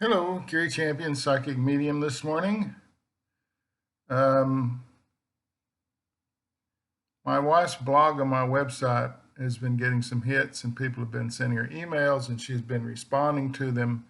Hello, Gary Champion, Psychic Medium this morning. Um, my wife's blog on my website has been getting some hits, and people have been sending her emails, and she's been responding to them,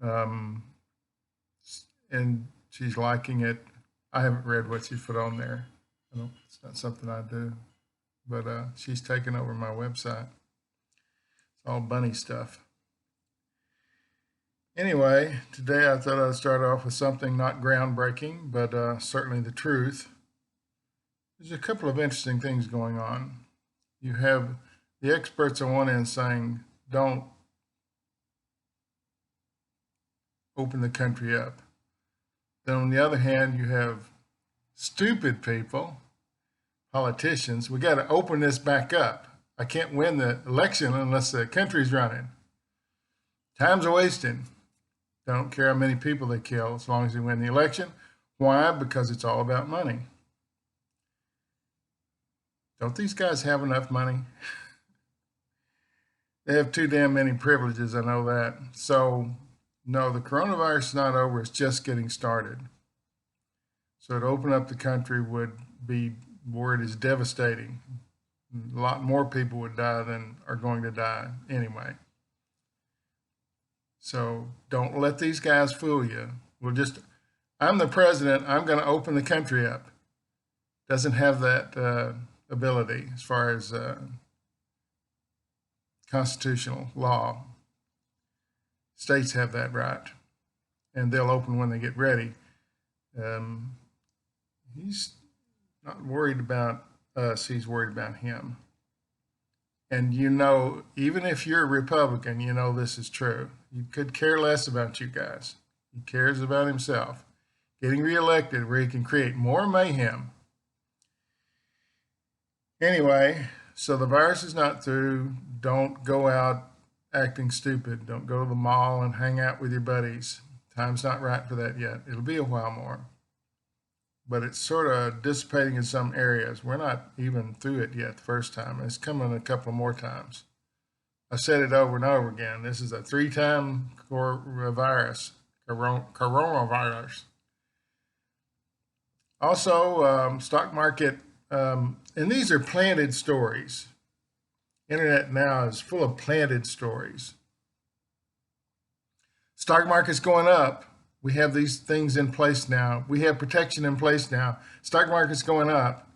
um, and she's liking it. I haven't read what she's put on there. It's not something I do, but she's taken over my website. It's all bunny stuff. Anyway, today I thought I'd start off with something not groundbreaking, but certainly the truth. There's a couple of interesting things going on. You have the experts on one end saying, don't open the country up. Then on the other hand, you have stupid people, politicians. We got to open this back up. I can't win the election unless the country's running. Time's a wasting. Don't care how many people they kill as long as they win the election. Why? Because it's all about money. Don't these guys have enough money? They have too damn many privileges, I know that. So, no, the coronavirus is not over, it's just getting started. So, to open up the country would be, word is devastating. A lot more people would die than are going to die anyway. So, don't let these guys fool you. I'm the president, I'm going to open the country up. Doesn't have that ability as far as constitutional law. States have that right, and they'll open when they get ready. He's not worried about us, he's worried about him. And even if you're a Republican, this is true. You could care less about you guys. He cares about himself. Getting reelected where he can create more mayhem. Anyway, so the virus is not through. Don't go out acting stupid. Don't go to the mall and hang out with your buddies. Time's not right for that yet. It'll be a while more. But it's sort of dissipating in some areas. We're not even through it yet the first time. It's coming a couple more times. I said it over and over again. This is a 3-time coronavirus. Also, stock market, and these are planted stories. Internet now is full of planted stories. Stock market's going up. We have these things in place now. We have protection in place now. Stock market's going up.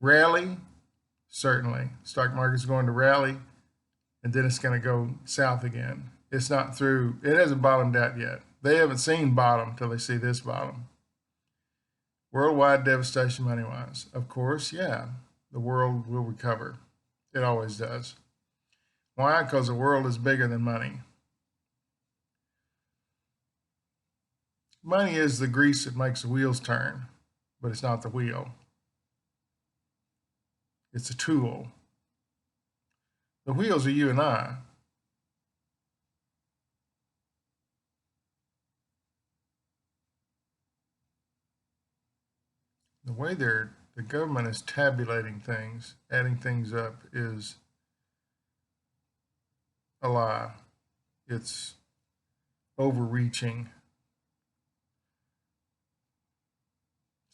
Rally, certainly. Stock market's going to rally, and then it's going to go south again. It's not through. It hasn't bottomed out yet. They haven't seen bottom until they see this bottom. Worldwide devastation money-wise. Of course, yeah, the world will recover. It always does. Why? Because the world is bigger than money. Money is the grease that makes the wheels turn, but it's not the wheel. It's a tool. The wheels are you and I. The way the government is tabulating things, adding things up, is a lie. It's overreaching.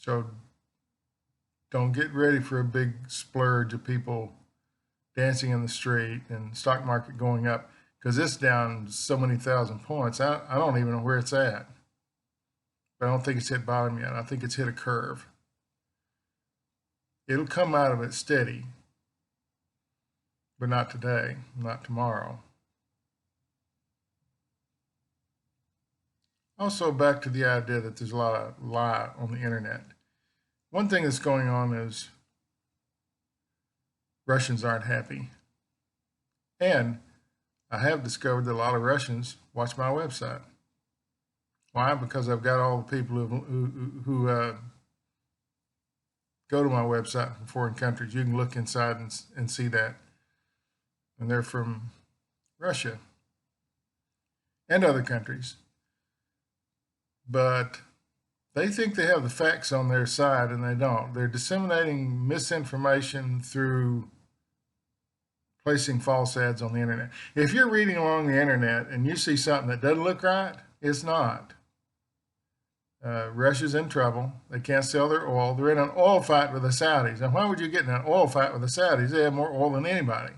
So don't get ready for a big splurge of people dancing in the street and stock market going up, because it's down so many thousand points. I don't even know where it's at. But I don't think it's hit bottom yet. I think it's hit a curve. It'll come out of it steady, but not today, not tomorrow. Also, back to the idea that there's a lot of lie on the internet. One thing that's going on is Russians aren't happy. And I have discovered that a lot of Russians watch my website. Why? Because I've got all the people who go to my website from foreign countries. You can look inside and see that. And they're from Russia and other countries. But they think they have the facts on their side, and they don't. They're disseminating misinformation through placing false ads on the internet. If you're reading along the internet and you see something that doesn't look right, it's not. Russia's in trouble. They can't sell their oil. They're in an oil fight with the Saudis. And why would you get in an oil fight with the Saudis? They have more oil than anybody.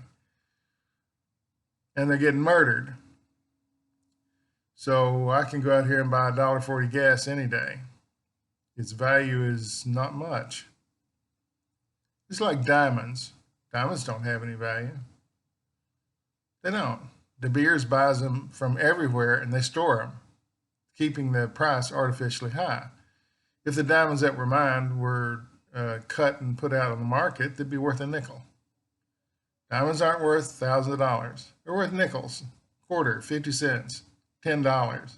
And they're getting murdered. So I can go out here and buy $1.40 gas any day. Its value is not much. It's like diamonds. Diamonds don't have any value. They don't. De Beers buys them from everywhere and they store them, keeping the price artificially high. If the diamonds that were mined were cut and put out on the market, they'd be worth a nickel. Diamonds aren't worth thousands of dollars. They're worth nickels, quarter, 50 cents, $10.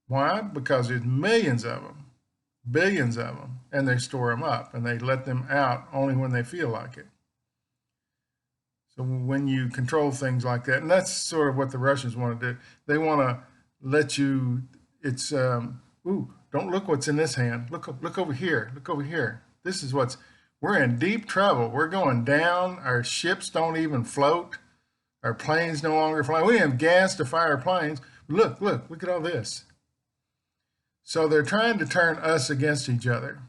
Why? Because there's millions of them, billions of them, and they store them up and they let them out only when they feel like it. So when you control things like that, and that's sort of what the Russians want to do, they want to let you, it's, ooh, don't look what's in this hand. Look over here. Look over here. This is we're in deep trouble. We're going down. Our ships don't even float. Our planes no longer fly. We have gas to fire planes. Look at all this. So they're trying to turn us against each other,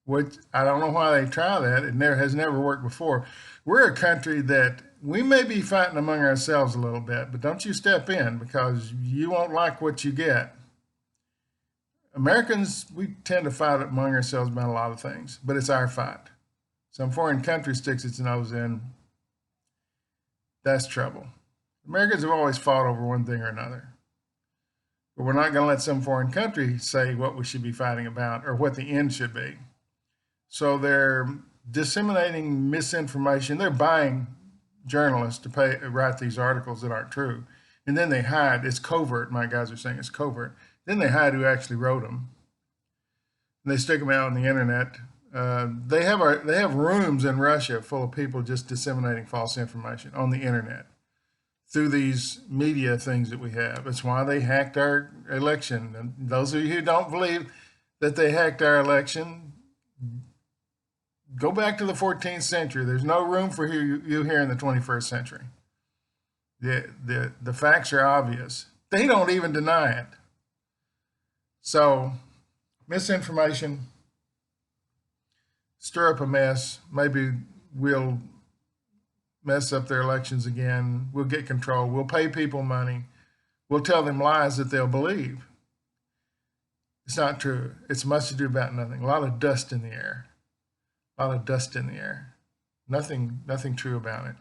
which I don't know why they try that. It has never worked before. We're a country that we may be fighting among ourselves a little bit, but don't you step in because you won't like what you get. Americans, we tend to fight among ourselves about a lot of things, but it's our fight. Some foreign country sticks its nose in. That's trouble. Americans have always fought over one thing or another. But we're not going to let some foreign country say what we should be fighting about or what the end should be. So they're disseminating misinformation. They're buying journalists to write these articles that aren't true. And then they hide. It's covert. My guys are saying it's covert. Then they hide who actually wrote them. And they stick them out on the internet. They have rooms in Russia full of people just disseminating false information on the internet through these media things that we have. It's why they hacked our election. And those of you who don't believe that they hacked our election, go back to the 14th century. There's no room for you here in the 21st century. The facts are obvious. They don't even deny it. So misinformation, stir up a mess. Maybe we'll mess up their elections again. We'll get control. We'll pay people money. We'll tell them lies that they'll believe. It's not true. It's much ado about nothing. A lot of dust in the air. A lot of dust in the air. Nothing true about it.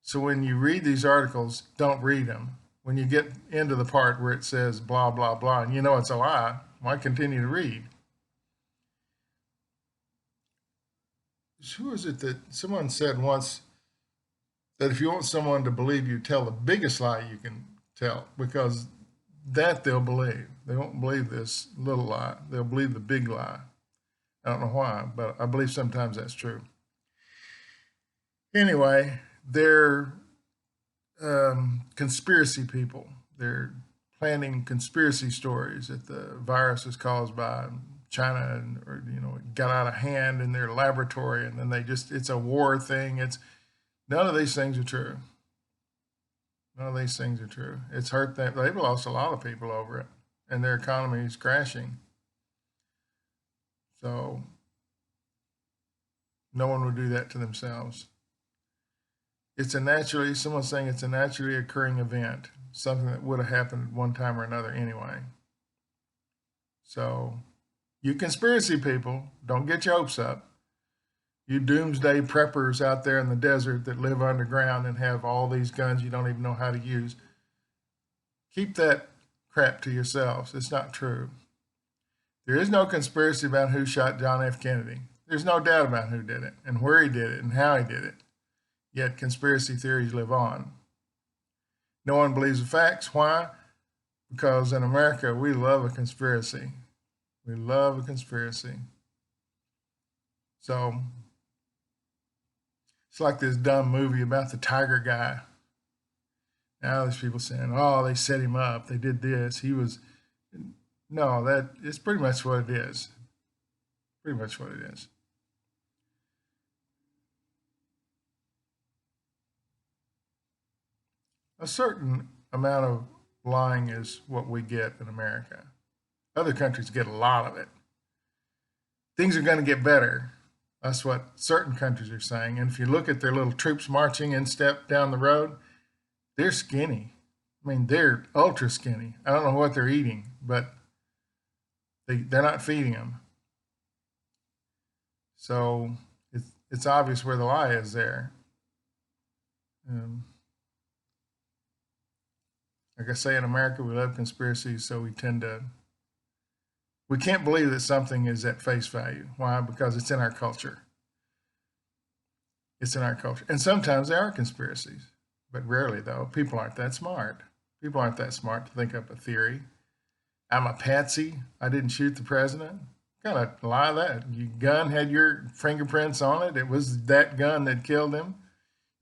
So when you read these articles, don't read them. When you get into the part where it says blah, blah, blah, and you know it's a lie, why continue to read? Who is it that someone said once that if you want someone to believe you, tell the biggest lie you can tell, because that they'll believe. They won't believe this little lie. They'll believe the big lie. I don't know why, but I believe sometimes that's true. Anyway, they're conspiracy people. They're planning conspiracy stories that the virus is caused by China, or it got out of hand in their laboratory, and then it's a war thing. None of these things are true. None of these things are true. It's hurt them. They've lost a lot of people over it, and their economy is crashing. So no one would do that to themselves. Someone's saying it's a naturally occurring event, something that would have happened one time or another anyway. So you conspiracy people, don't get your hopes up. You doomsday preppers out there in the desert that live underground and have all these guns you don't even know how to use, keep that crap to yourselves. It's not true. There is no conspiracy about who shot John F. Kennedy. There's no doubt about who did it and where he did it and how he did it. Yet conspiracy theories live on. No one believes the facts. Why? Because in America, we love a conspiracy. We love a conspiracy. So it's like this dumb movie about the tiger guy. Now there's people saying, oh, they set him up. They did this. No, it's pretty much what it is. Pretty much what it is. A certain amount of lying is what we get in America. Other countries get a lot of it. Things are going to get better. That's what certain countries are saying. And if you look at their little troops marching in step down the road, they're skinny. I mean, they're ultra skinny. I don't know what they're eating, but they're not feeding them. So it's obvious where the lie is there. Like I say, in America, we love conspiracies, so we can't believe that something is at face value. Why? Because it's in our culture. It's in our culture. And sometimes there are conspiracies, but rarely, though. People aren't that smart. People aren't that smart to think up a theory. I'm a patsy. I didn't shoot the president. Kind of lie that. Your gun had your fingerprints on it. It was that gun that killed him.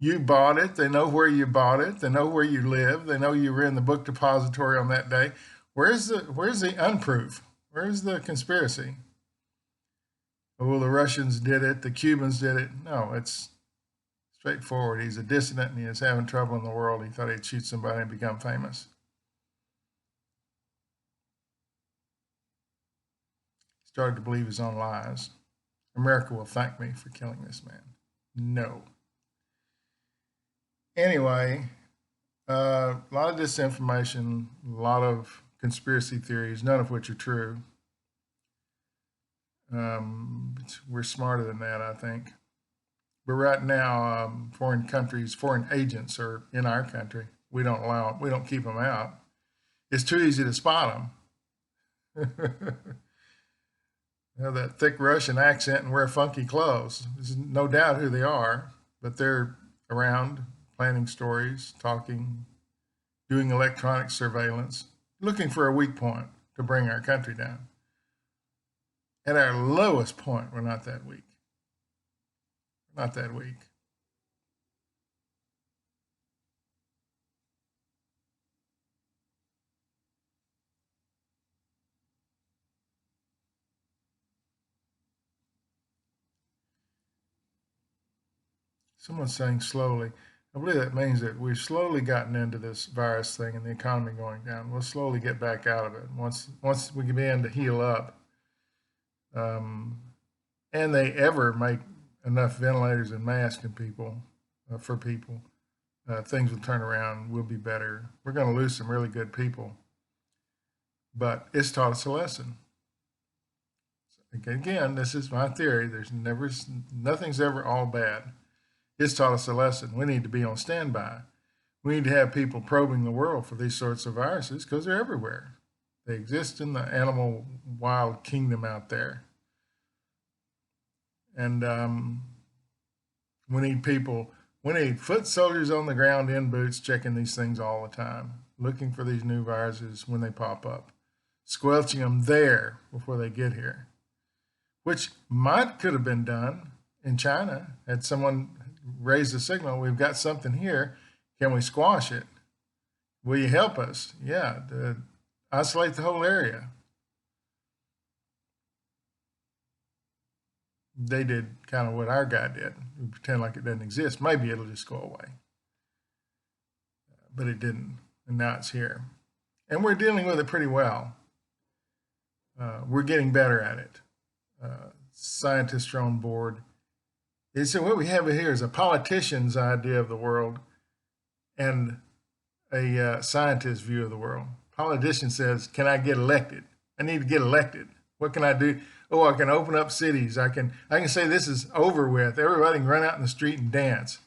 You bought it. They know where you bought it. They know where you live. They know you were in the book depository on that day. Where's the unproof? Where's the conspiracy? Oh, the Russians did it. The Cubans did it. No, it's straightforward. He's a dissident and he is having trouble in the world. He thought he'd shoot somebody and become famous. Started to believe his own lies. America will thank me for killing this man. No. Anyway, a lot of disinformation, a lot of conspiracy theories, none of which are true. We're smarter than that, I think. But right now, foreign countries, foreign agents are in our country. We don't keep them out. It's too easy to spot them. They have that thick Russian accent and wear funky clothes. There's no doubt who they are, but they're around planning stories, talking, doing electronic surveillance, looking for a weak point to bring our country down. At our lowest point, we're not that weak. We're not that weak. Someone's saying slowly. I believe that means that we've slowly gotten into this virus thing and the economy going down. We'll slowly get back out of it once we begin to heal up. And they ever make enough ventilators and masks in people for people, things will turn around. We'll be better. We're going to lose some really good people, but it's taught us a lesson. Again, this is my theory. Nothing's ever all bad. It's taught us a lesson. We need to be on standby. We need to have people probing the world for these sorts of viruses because they're everywhere. They exist in the animal wild kingdom out there. And we need foot soldiers on the ground in boots checking these things all the time, looking for these new viruses when they pop up, squelching them there before they get here, which could have been done in China. Had someone raised the signal, we've got something here, can we squash it? Will you help us? Yeah, to isolate the whole area. They did kind of what our guy did. We pretend like it doesn't exist. Maybe it'll just go away. But it didn't, and now it's here. And we're dealing with it pretty well. We're getting better at it. Scientists are on board. So what we have here is a politician's idea of the world and a scientist's view of the world. Politician says, can I get elected? I need to get elected. What can I do? Oh, I can open up cities. I can say this is over with. Everybody can run out in the street and dance.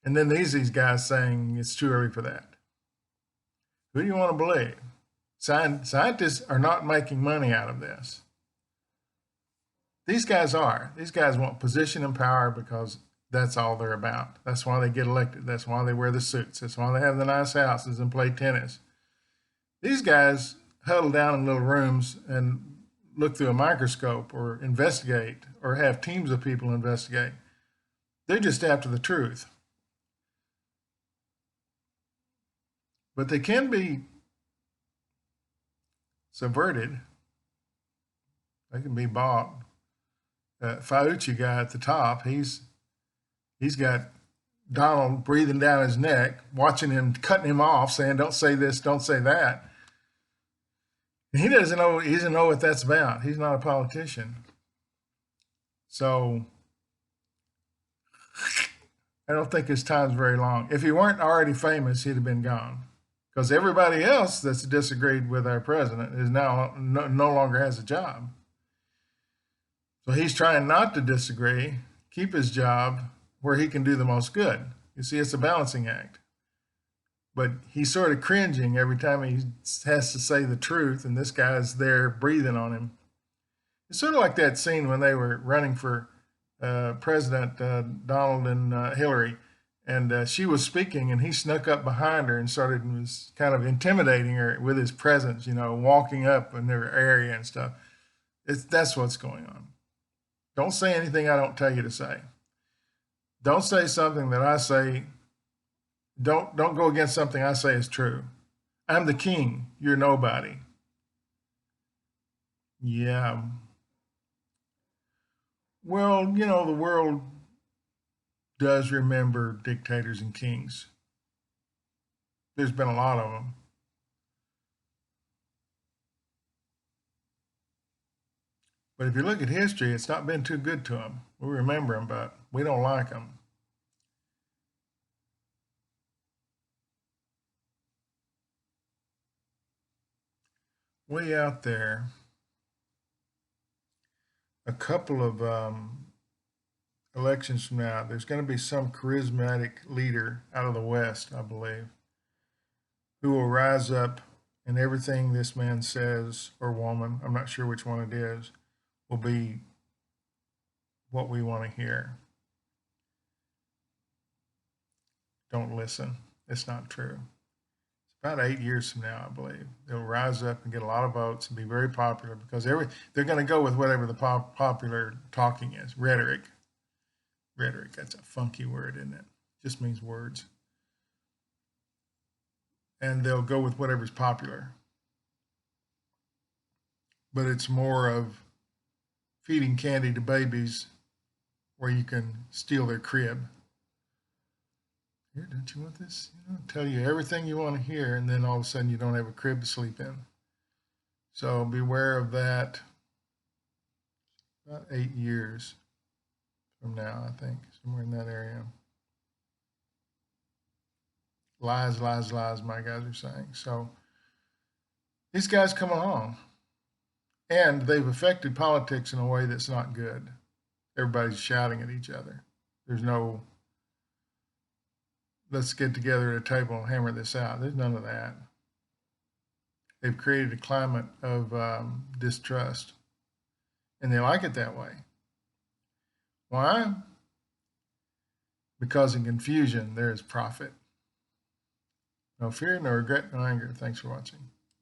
And then these guys saying it's too early for that. Who do you want to believe? Scientists are not making money out of this. These guys are. These guys want position and power because that's all they're about. That's why they get elected. That's why they wear the suits. That's why they have the nice houses and play tennis. These guys huddle down in little rooms and look through a microscope or investigate or have teams of people investigate. They're just after the truth. But they can be subverted. They can be bought. Fauci guy at the top, he's got Donald breathing down his neck, watching him, cutting him off, saying, "Don't say this, don't say that." And he doesn't know. He doesn't know what that's about. He's not a politician, so I don't think his time's very long. If he weren't already famous, he'd have been gone. Because everybody else that's disagreed with our president is now no longer has a job. So he's trying not to disagree, keep his job where he can do the most good. You see, it's a balancing act. But he's sort of cringing every time he has to say the truth, and this guy's there breathing on him. It's sort of like that scene when they were running for President Donald and Hillary, and she was speaking, and he snuck up behind her and was kind of intimidating her with his presence, walking up in their area and stuff. That's what's going on. Don't say anything I don't tell you to say. Don't say something that I say. Don't go against something I say is true. I'm the king. You're nobody. Yeah. Well, the world does remember dictators and kings. There's been a lot of them. But if you look at history, it's not been too good to them. We remember them, but we don't like them. Way out there, a couple of elections from now, there's going to be some charismatic leader out of the West, I believe, who will rise up, and everything this man says, or woman, I'm not sure which one it is, will be what we want to hear. Don't listen. It's not true. It's about 8 years from now, I believe. They'll rise up and get a lot of votes and be very popular because they're going to go with whatever the popular talking is. Rhetoric. Rhetoric, that's a funky word, isn't it? Just means words. And they'll go with whatever's popular. But it's more of feeding candy to babies where you can steal their crib. Here, don't you want this? Tell you everything you want to hear, and then all of a sudden you don't have a crib to sleep in. So beware of that. About 8 years from now, I think, somewhere in that area. Lies, lies, lies, my guys are saying. So these guys come along, and they've affected politics in a way that's not good. Everybody's shouting at each other. There's no, let's get together at a table and hammer this out. There's none of that. They've created a climate of distrust, and they like it that way. Why? Because in confusion there is profit. No fear, no regret, no anger. Thanks for watching.